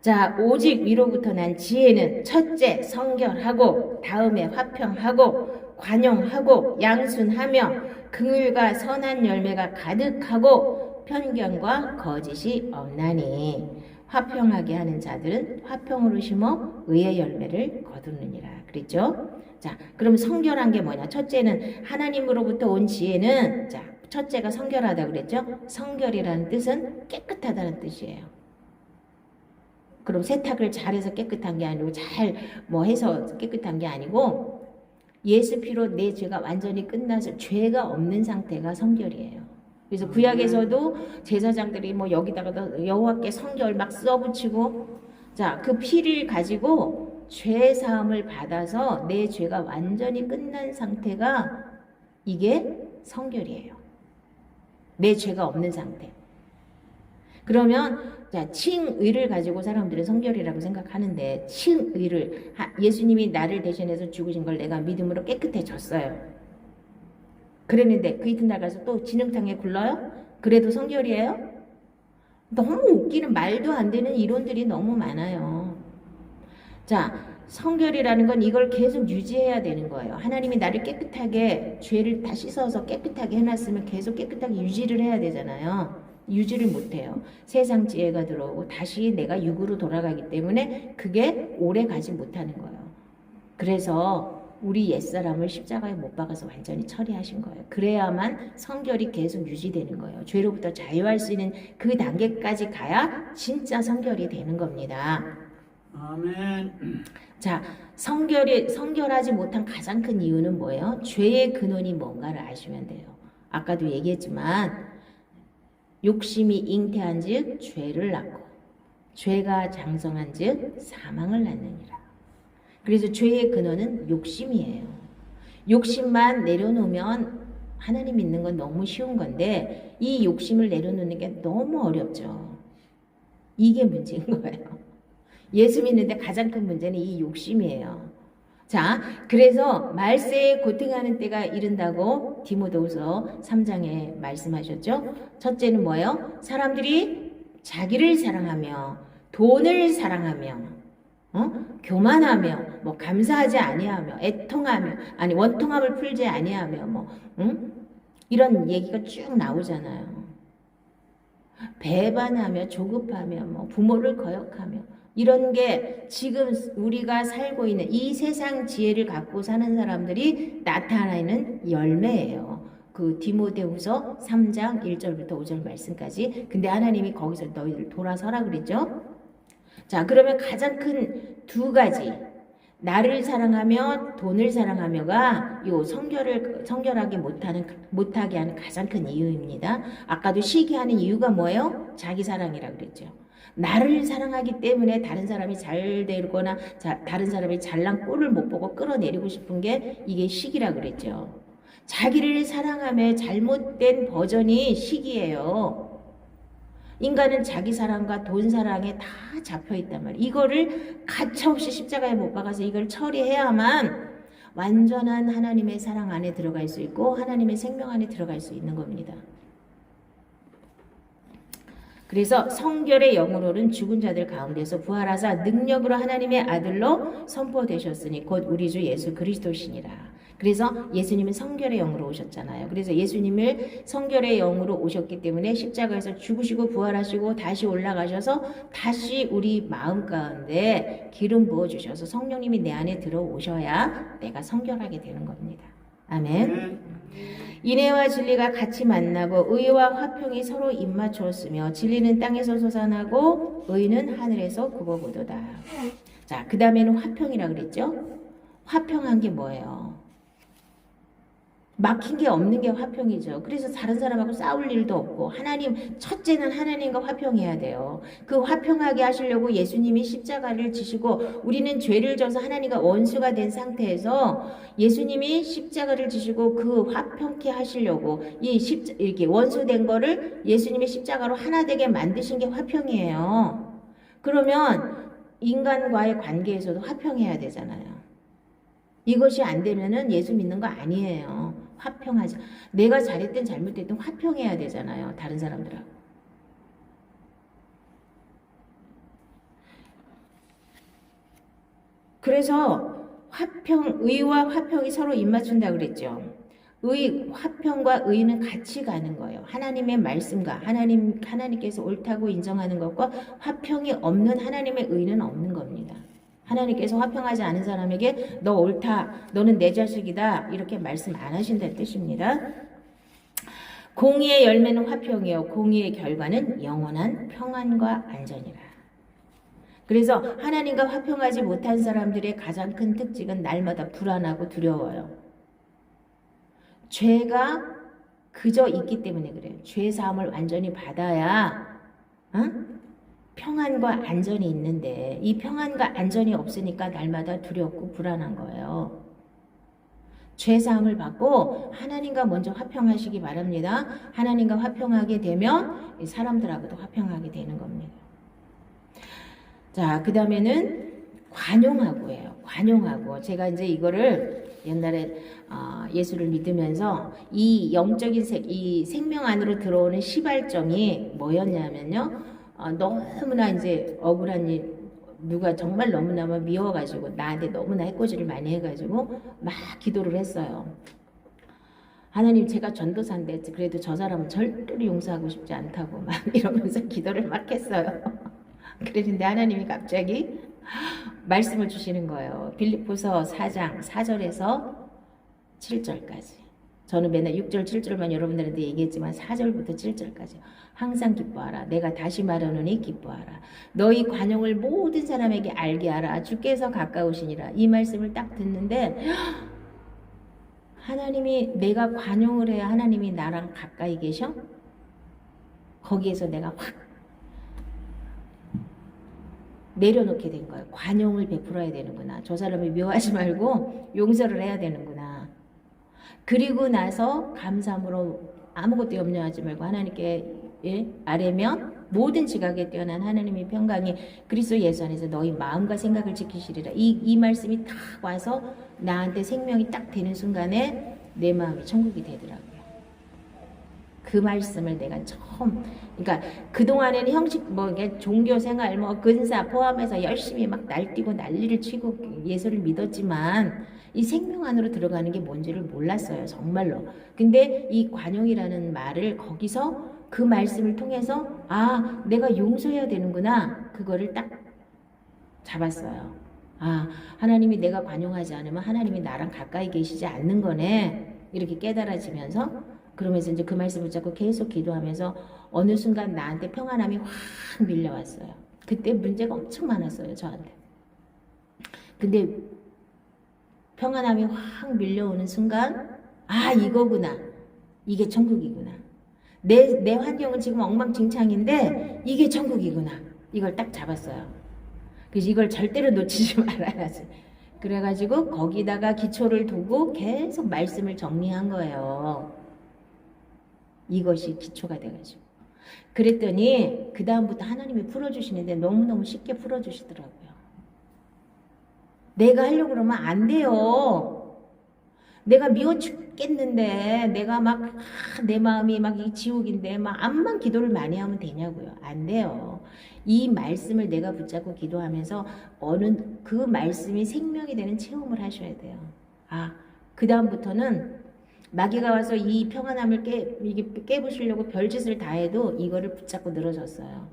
자, 오직 위로부터 난 지혜는 첫째 성결하고 다음에 화평하고 관용하고 양순하며 긍휼과 선한 열매가 가득하고 편견과 거짓이 없나니 화평하게 하는 자들은 화평으로 심어 의의 열매를 거두느니라. 그랬죠? 자, 그럼 성결한 게 뭐냐? 첫째는 하나님으로부터 온 지혜는, 자, 첫째가 성결하다 그랬죠? 성결이라는 뜻은 깨끗하다는 뜻이에요. 그럼 세탁을 잘해서 깨끗한 게 아니고 잘 뭐 해서 깨끗한 게 아니고 예수 피로 내 죄가 완전히 끝나서 죄가 없는 상태가 성결이에요. 그래서 구약에서도 제사장들이 뭐 여기다가 여호와께 성결 막 써붙이고, 자, 그 피를 가지고 죄 사함을 받아서 내 죄가 완전히 끝난 상태가 이게 성결이에요. 내 죄가 없는 상태. 그러면 자, 칭의를 가지고 사람들은 성결이라고 생각하는데 칭의를 예수님이 나를 대신해서 죽으신 걸 내가 믿음으로 깨끗해졌어요. 그랬는데 그 이튿날 가서 또 진흙탕에 굴러요? 그래도 성결이에요? 너무 웃기는 말도 안 되는 이론들이 너무 많아요. 자, 성결이라는 건 이걸 계속 유지해야 되는 거예요. 하나님이 나를 깨끗하게 죄를 다 씻어서 깨끗하게 해놨으면 계속 깨끗하게 유지를 해야 되잖아요. 유지를 못해요. 세상 지혜가 들어오고 다시 내가 육으로 돌아가기 때문에 그게 오래 가지 못하는 거예요. 그래서 우리 옛사람을 십자가에 못 박아서 완전히 처리하신 거예요. 그래야만 성결이 계속 유지되는 거예요. 죄로부터 자유할 수 있는 그 단계까지 가야 진짜 성결이 되는 겁니다. 아멘. 자, 성결하지 못한 가장 큰 이유는 뭐예요? 죄의 근원이 뭔가를 아시면 돼요. 아까도 얘기했지만 욕심이 잉태한 즉 죄를 낳고 죄가 장성한 즉 사망을 낳느니라. 그래서 죄의 근원은 욕심이에요. 욕심만 내려놓으면 하나님 믿는 건 너무 쉬운 건데 이 욕심을 내려놓는 게 너무 어렵죠. 이게 문제인 거예요. 예수 믿는데 가장 큰 문제는 이 욕심이에요. 자, 그래서 말세에 고통하는 때가 이른다고 디모데후서 3장에 말씀하셨죠. 첫째는 뭐예요? 사람들이 자기를 사랑하며 돈을 사랑하며 교만하며 뭐 감사하지 아니하며 애통하며 아니 원통함을 풀지 아니하며 뭐 이런 얘기가 쭉 나오잖아요. 배반하며 조급하며 뭐 부모를 거역하며 이런 게 지금 우리가 살고 있는 이 세상 지혜를 갖고 사는 사람들이 나타내는 열매예요. 그 디모데후서 3장 1절부터 5절 말씀까지. 근데 하나님이 거기서 너희들 돌아서라 그랬죠. 자, 그러면 가장 큰 두 가지, 나를 사랑하며 돈을 사랑하며가 요 성결하게 못하게 하는 가장 큰 이유입니다. 아까도 시기하는 이유가 뭐예요? 자기 사랑이라 그랬죠. 나를 사랑하기 때문에 다른 사람이 잘 되거나 다른 사람이 잘난 꼴을 못 보고 끌어내리고 싶은 게 이게 시기라 그랬죠. 자기를 사랑하며 잘못된 버전이 시기예요. 인간은 자기 사랑과 돈 사랑에 다 잡혀 있단 말이에요. 이거를 가차없이 십자가에 못 박아서 이걸 처리해야만 완전한 하나님의 사랑 안에 들어갈 수 있고 하나님의 생명 안에 들어갈 수 있는 겁니다. 그래서 성결의 영으로는 죽은 자들 가운데서 부활하사 능력으로 하나님의 아들로 선포되셨으니 곧 우리 주 예수 그리스도시니라. 그래서 예수님은 성결의 영으로 오셨잖아요. 그래서 예수님을 성결의 영으로 오셨기 때문에 십자가에서 죽으시고 부활하시고 다시 올라가셔서 다시 우리 마음 가운데 기름 부어주셔서 성령님이 내 안에 들어오셔야 내가 성결하게 되는 겁니다. 아멘. 인애와 진리가 같이 만나고 의와 화평이 서로 입맞추었으며 진리는 땅에서 솟아나고 의는 하늘에서 굽어보도다. 자, 그 다음에는 화평이라 그랬죠. 화평한 게 뭐예요? 막힌 게 없는 게 화평이죠. 그래서 다른 사람하고 싸울 일도 없고 첫째는 하나님과 화평해야 돼요. 그 화평하게 하시려고 예수님이 십자가를 지시고 우리는 죄를 져서 하나님과 원수가 된 상태에서 예수님이 십자가를 지시고 그 화평케 하시려고 이렇게 원수된 거를 예수님이 십자가로 하나 되게 만드신 게 화평이에요. 그러면 인간과의 관계에서도 화평해야 되잖아요. 이것이 안 되면은 예수 믿는 거 아니에요. 화평하자. 내가 잘했든 잘못했든 화평해야 되잖아요. 다른 사람들하고. 그래서 의와 화평이 서로 입맞춘다 그랬죠. 화평과 의는 같이 가는 거예요. 하나님의 말씀과 하나님께서 옳다고 인정하는 것과 화평이 없는 하나님의 의는 없는 겁니다. 하나님께서 화평하지 않은 사람에게 너 옳다, 너는 내 자식이다 이렇게 말씀 안 하신다는 뜻입니다. 공의의 열매는 화평이요 공의의 결과는 영원한 평안과 안전이라. 그래서 하나님과 화평하지 못한 사람들의 가장 큰 특징은 날마다 불안하고 두려워요. 죄가 그저 있기 때문에 그래요. 죄 사함을 완전히 받아야 평안과 안전이 있는데 이 평안과 안전이 없으니까 날마다 두렵고 불안한 거예요. 죄사함을 받고 하나님과 먼저 화평하시기 바랍니다. 하나님과 화평하게 되면 사람들하고도 화평하게 되는 겁니다. 자, 그 다음에는 관용하고예요. 관용하고. 제가 이제 이거를 옛날에 예수를 믿으면서 이 영적인 이 생명 안으로 들어오는 시발점이 뭐였냐면요. 너무나 이제 억울한 일, 누가 정말 너무나 미워가지고 나한테 너무나 해코지를 많이 해가지고 막 기도를 했어요. 하나님, 제가 전도사인데 그래도 저 사람은 절대로 용서하고 싶지 않다고 막 이러면서 기도를 막 했어요. 그랬는데 하나님이 갑자기 말씀을 주시는 거예요. 빌립보서 4장 4절에서 7절까지. 저는 맨날 6절, 7절만 여러분들한테 얘기했지만 4절부터 7절까지 항상 기뻐하라. 내가 다시 말하노니 기뻐하라. 너희 관용을 모든 사람에게 알게 하라. 주께서 가까우시니라. 이 말씀을 딱 듣는데 하나님이 내가 관용을 해야 하나님이 나랑 가까이 계셔? 거기에서 내가 확 내려놓게 된 거예요. 관용을 베풀어야 되는구나. 저 사람을 미워하지 말고 용서를 해야 되는구나. 그리고 나서 감사함으로 아무것도 염려하지 말고 하나님께 아뢰면 모든 지각에 뛰어난 하나님의 평강이 그리스도 예수 안에서 너희 마음과 생각을 지키시리라. 이 말씀이 딱 와서 나한테 생명이 딱 되는 순간에 내 마음이 천국이 되더라고요. 그 말씀을 내가 처음, 그러니까 그동안에는 형식, 종교 생활, 근사 포함해서 열심히 막 날뛰고 난리를 치고 예수를 믿었지만 이 생명 안으로 들어가는 게 뭔지를 몰랐어요. 정말로. 근데 이 관용이라는 말을 거기서 그 말씀을 통해서 아, 내가 용서해야 되는구나. 그거를 딱 잡았어요. 아, 하나님이 내가 관용하지 않으면 하나님이 나랑 가까이 계시지 않는 거네. 이렇게 깨달아지면서 그러면서 이제 그 말씀 붙잡고 계속 기도하면서 어느 순간 나한테 평안함이 확 밀려왔어요. 그때 문제가 엄청 많았어요, 저한테. 근데 평안함이 확 밀려오는 순간 아, 이거구나. 이게 천국이구나. 내 환경은 지금 엉망진창인데 이게 천국이구나. 이걸 딱 잡았어요. 그래서 이걸 절대로 놓치지 말아야지. 그래가지고 거기다가 기초를 두고 계속 말씀을 정리한 거예요. 이것이 기초가 돼가지고. 그랬더니 그 다음부터 하나님이 풀어주시는데 너무너무 쉽게 풀어주시더라고요. 내가 하려고 그러면 안 돼요. 내가 미워 죽겠는데 내가 막 내 마음이 막 이 지옥인데 막 암만 기도를 많이 하면 되냐고요. 안 돼요. 이 말씀을 내가 붙잡고 기도하면서 그 말씀이 생명이 되는 체험을 하셔야 돼요. 아, 그 다음부터는 마귀가 와서 이 평안함을 깨부시려고 별짓을 다 해도 이거를 붙잡고 늘어졌어요.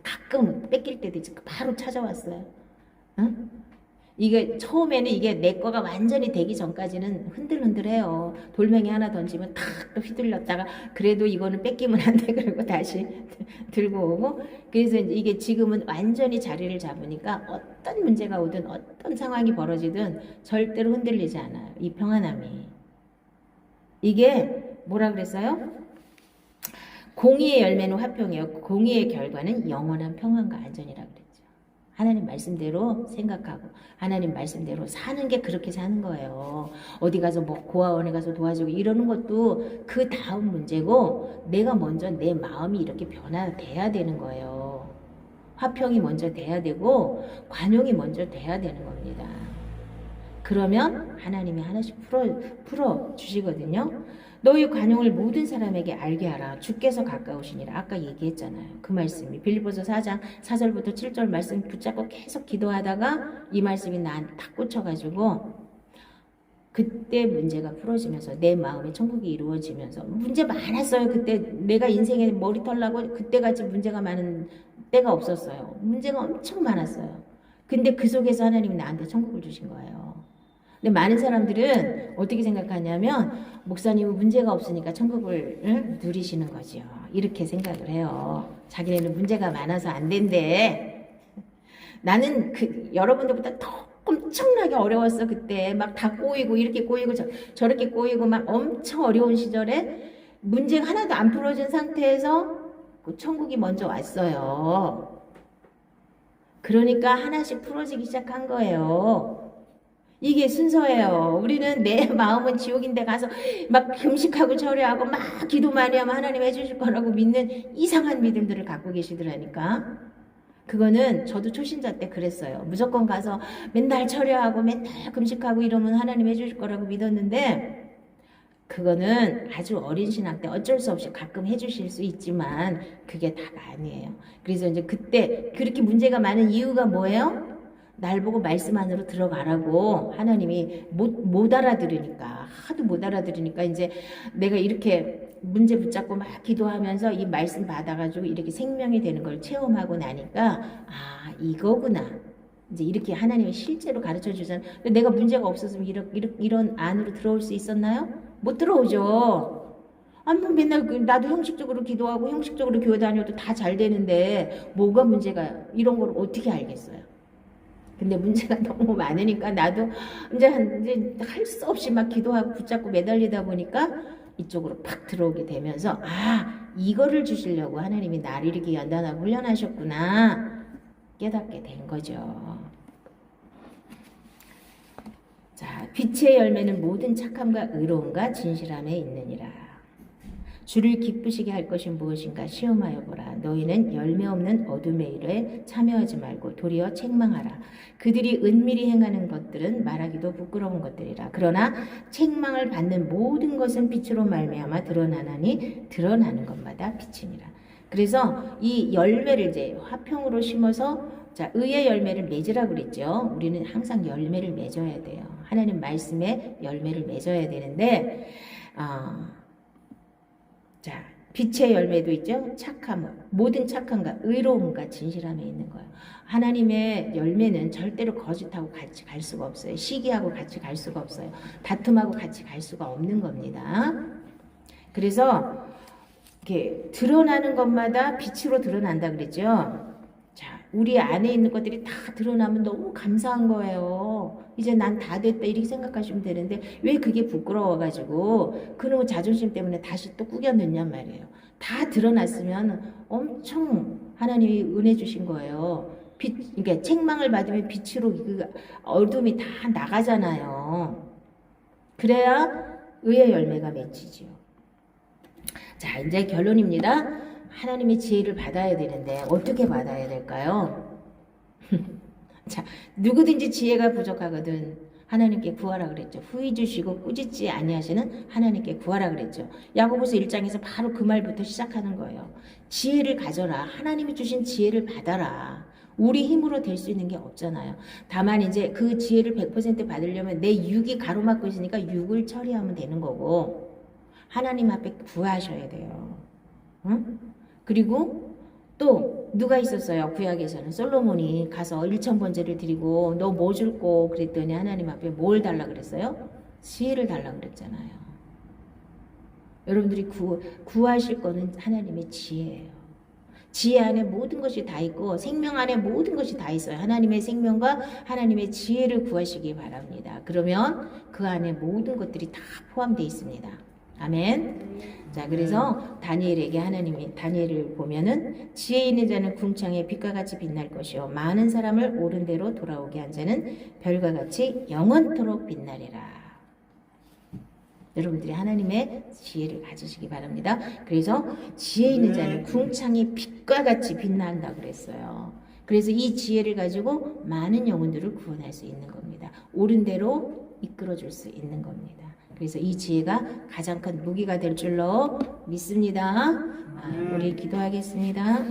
가끔 뺏길 때도 있지. 바로 찾아왔어요. 응? 이게 처음에는 이게 내 거가 완전히 되기 전까지는 흔들흔들해요. 돌멩이 하나 던지면 탁 또 휘둘렸다가 그래도 이거는 뺏기면 안 돼. 그리고 다시 들고 오고. 그래서 이게 지금은 완전히 자리를 잡으니까 어떤 문제가 오든 어떤 상황이 벌어지든 절대로 흔들리지 않아요. 이 평안함이. 이게 뭐라 그랬어요? 공의의 열매는 화평이요. 공의의 결과는 영원한 평안과 안전이라 그랬죠. 하나님 말씀대로 생각하고 하나님 말씀대로 사는 게 그렇게 사는 거예요. 어디 가서 고아원에 가서 도와주고 이러는 것도 그 다음 문제고 내가 먼저 내 마음이 이렇게 변화돼야 되는 거예요. 화평이 먼저 돼야 되고 관용이 먼저 돼야 되는 겁니다. 그러면 하나님이 하나씩 풀어 주시거든요. 너희 관용을 모든 사람에게 알게 하라. 주께서 가까우시니라. 아까 얘기했잖아요. 그 말씀이 빌립보서 4장 4절부터 7절 말씀 붙잡고 계속 기도하다가 이 말씀이 나한테 딱 꽂혀가지고 그때 문제가 풀어지면서 내 마음의 천국이 이루어지면서 문제 많았어요. 그때 내가 인생에 머리털 나고 그때같이 문제가 많은 때가 없었어요. 문제가 엄청 많았어요. 근데 그 속에서 하나님이 나한테 천국을 주신 거예요. 근데 많은 사람들은 어떻게 생각하냐면 목사님은 문제가 없으니까 천국을 누리시는 거죠. 이렇게 생각을 해요. 자기네는 문제가 많아서 안 된대. 나는 여러분들보다 더 엄청나게 어려웠어. 그때 막 다 꼬이고 이렇게 꼬이고 저렇게 꼬이고 막 엄청 어려운 시절에 문제가 하나도 안 풀어진 상태에서 그 천국이 먼저 왔어요. 그러니까 하나씩 풀어지기 시작한 거예요. 이게 순서예요. 우리는 내 마음은 지옥인데 가서 막 금식하고 절여하고 막 기도 많이 하면 하나님 해주실 거라고 믿는 이상한 믿음들을 갖고 계시더라니까. 그거는 저도 초신자 때 그랬어요. 무조건 가서 맨날 절여하고 맨날 금식하고 이러면 하나님 해주실 거라고 믿었는데 그거는 아주 어린 신앙 때 어쩔 수 없이 가끔 해주실 수 있지만 그게 다가 아니에요. 그래서 이제 그때 그렇게 문제가 많은 이유가 뭐예요? 날 보고 말씀 안으로 들어가라고 하나님이 못 알아들으니까 하도 못 알아들으니까 이제 내가 이렇게 문제 붙잡고 막 기도하면서 이 말씀 받아가지고 이렇게 생명이 되는 걸 체험하고 나니까 아 이거구나 이제 이렇게 하나님이 실제로 가르쳐 주잖아요. 내가 문제가 없었으면 이런 안으로 들어올 수 있었나요? 못 들어오죠. 아니 뭐 맨날 나도 형식적으로 기도하고 형식적으로 교회 다녀도 다 잘 되는데 뭐가 문제가 이런 걸 어떻게 알겠어요. 근데 문제가 너무 많으니까 나도 이제 할 수 없이 막 기도하고 붙잡고 매달리다 보니까 이쪽으로 팍 들어오게 되면서 이거를 주시려고 하나님이 나를 이렇게 연단하고 훈련하셨구나 깨닫게 된 거죠. 자, 빛의 열매는 모든 착함과 의로움과 진실함에 있느니라. 주를 기쁘시게 할 것이 무엇인가 시험하여 보라. 너희는 열매 없는 어둠의 일에 참여하지 말고 도리어 책망하라. 그들이 은밀히 행하는 것들은 말하기도 부끄러운 것들이라. 그러나 책망을 받는 모든 것은 빛으로 말미암아 드러나나니 드러나는 것마다 빛이니라. 그래서 이 열매를 이제 화평으로 심어서 자, 의의 열매를 맺으라고 그랬죠. 우리는 항상 열매를 맺어야 돼요. 하나님 말씀에 열매를 맺어야 되는데 자, 빛의 열매도 있죠. 착함, 모든 착함과 의로움과 진실함에 있는 거예요. 하나님의 열매는 절대로 거짓하고 같이 갈 수가 없어요. 시기하고 같이 갈 수가 없어요. 다툼하고 같이 갈 수가 없는 겁니다. 그래서 이렇게 드러나는 것마다 빛으로 드러난다 그랬죠. 자, 우리 안에 있는 것들이 다 드러나면 너무 감사한 거예요. 이제 난 다 됐다 이렇게 생각하시면 되는데 왜 그게 부끄러워가지고 그놈의 자존심 때문에 다시 또 꾸겨 넣냔 말이에요. 다 드러났으면 엄청 하나님이 은혜 주신 거예요. 그러니까 책망을 받으면 빛으로 그 어둠이 다 나가잖아요. 그래야 의의 열매가 맺히지요. 자, 이제 결론입니다. 하나님의 지혜를 받아야 되는데 어떻게 받아야 될까요? 자, 누구든지 지혜가 부족하거든 하나님께 구하라 그랬죠. 후히 주시고 꾸짖지 아니하시는 하나님께 구하라 그랬죠. 야고보서 1장에서 바로 그 말부터 시작하는 거예요. 지혜를 가져라. 하나님이 주신 지혜를 받아라. 우리 힘으로 될 수 있는 게 없잖아요. 다만 이제 그 지혜를 100% 받으려면 내 육이 가로막고 있으니까 육을 처리하면 되는 거고 하나님 앞에 구하셔야 돼요. 응? 그리고 또 누가 있었어요? 구약에서는 솔로몬이 가서 1000번제를 드리고 너 뭐 줄고 그랬더니 하나님 앞에 뭘 달라 그랬어요? 지혜를 달라 그랬잖아요. 여러분들이 구하실 거는 하나님의 지혜예요. 지혜 안에 모든 것이 다 있고 생명 안에 모든 것이 다 있어요. 하나님의 생명과 하나님의 지혜를 구하시기 바랍니다. 그러면 그 안에 모든 것들이 다 포함되어 있습니다. 아멘. 자, 그래서 다니엘에게 하나님이 다니엘을 보면은 지혜 있는 자는 궁창의 빛과 같이 빛날 것이요 많은 사람을 옳은 대로 돌아오게 한 자는 별과 같이 영원토록 빛나리라. 여러분들이 하나님의 지혜를 가지시기 바랍니다. 그래서 지혜 있는 자는 궁창의 빛과 같이 빛난다 그랬어요. 그래서 이 지혜를 가지고 많은 영혼들을 구원할 수 있는 겁니다. 옳은 대로 이끌어줄 수 있는 겁니다. 그래서 이 지혜가 가장 큰 무기가 될 줄로 믿습니다. 우리 기도하겠습니다.